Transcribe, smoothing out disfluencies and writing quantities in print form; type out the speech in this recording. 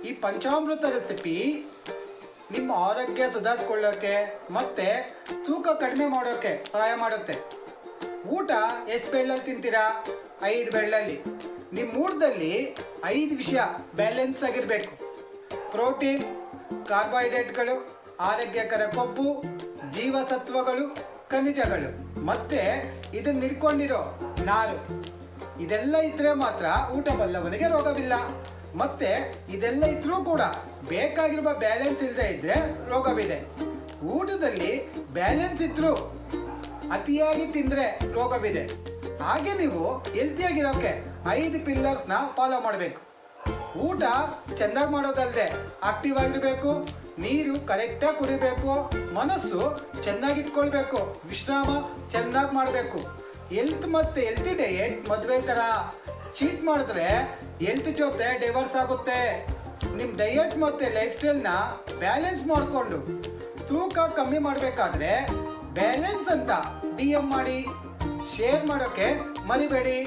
ಈ ಪಂಚಾಮೃತ ರೆಸಿಪಿ ನಿಮ್ಮ ಆರೋಗ್ಯ ಸುಧಾರಿಸ್ಕೊಳ್ಳೋಕೆ ಮತ್ತೆ ತೂಕ ಕಡಿಮೆ ಮಾಡೋಕೆ ಸಹಾಯ ಮಾಡುತ್ತೆ. ಊಟ ಎಷ್ಟು ಬೆಳ್ಳಲ್ಲಿ ತಿಂತೀರಾ? 5 ಬೆಳ್ಳಲ್ಲಿ. ನಿಮ್ಮ ಊಟದಲ್ಲಿ 5 ವಿಷಯ ಬ್ಯಾಲೆನ್ಸ್ ಆಗಿರಬೇಕು. ಪ್ರೋಟೀನ್, ಕಾರ್ಬೋಹೈಡ್ರೇಟ್ಗಳು, ಆರೋಗ್ಯಕರ ಕೊಬ್ಬು, ಜೀವಸತ್ವಗಳು, ಖನಿಜಗಳು ಮತ್ತೆ ಇದನ್ನ ಹಿಡ್ಕೊಂಡಿರೋ ನಾರು. ಇದೆಲ್ಲ ಇದ್ರೆ ಮಾತ್ರ ಊಟ ಬಲ್ಲವನಿಗೆ ರೋಗವಿಲ್ಲ. ಮತ್ತೆ ಇದೆಲ್ಲ ಇದ್ರೂ ಕೂಡ ಬೇಕಾಗಿರುವ ಬ್ಯಾಲೆನ್ಸ್ ಇಲ್ಲದೆ ಇದ್ರೆ ರೋಗವಿದೆ. ಊಟದಲ್ಲಿ ಬ್ಯಾಲೆನ್ಸ್ ಇದ್ರೂ ಅತಿಯಾಗಿ ತಿಂದ್ರೆ ರೋಗವಿದೆ. ಹಾಗೆ ನೀವು ಹೆಲ್ತಿಯಾಗಿರೋಕೆ 5 ಪಿಲ್ಲರ್ಸ್ನ ಫಾಲೋ ಮಾಡಬೇಕು. ಊಟ ಚೆನ್ನಾಗಿ ಮಾಡೋದಲ್ಲದೆ ಆಕ್ಟಿವ್ ಆಗಿರಬೇಕು, ನೀರು ಕರೆಕ್ಟಾಗಿ ಕುಡಿಬೇಕು, ಮನಸ್ಸು ಚೆನ್ನಾಗಿಟ್ಕೊಳ್ಬೇಕು, ವಿಶ್ರಾಮ ಚೆನ್ನಾಗಿ ಮಾಡಬೇಕು. ಹೆಲ್ತ್ ಮತ್ತೆ ಹೆಲ್ತಿ ಡಯಟ್ ಮದುವೆ ಥರ. ಚೀಟ್ ಮಾಡಿದ್ರೆ ಹೆಲ್ತ್ ಜೊತೆ ಡೈವರ್ಸ್ ಆಗುತ್ತೆ. ನಿಮ್ಮ ಡಯಟ್ ಮತ್ತು ಲೈಫ್ ಸ್ಟೈಲ್ನ ಬ್ಯಾಲೆನ್ಸ್ ಮಾಡಿಕೊಂಡು ತೂಕ ಕಮ್ಮಿ ಮಾಡಬೇಕಾದ್ರೆ ಬ್ಯಾಲೆನ್ಸ್ ಅಂತ DM ಮಾಡಿ ಶೇರ್ ಮಾಡೋಕ್ಕೆ ಮರಿಬೇಡಿ.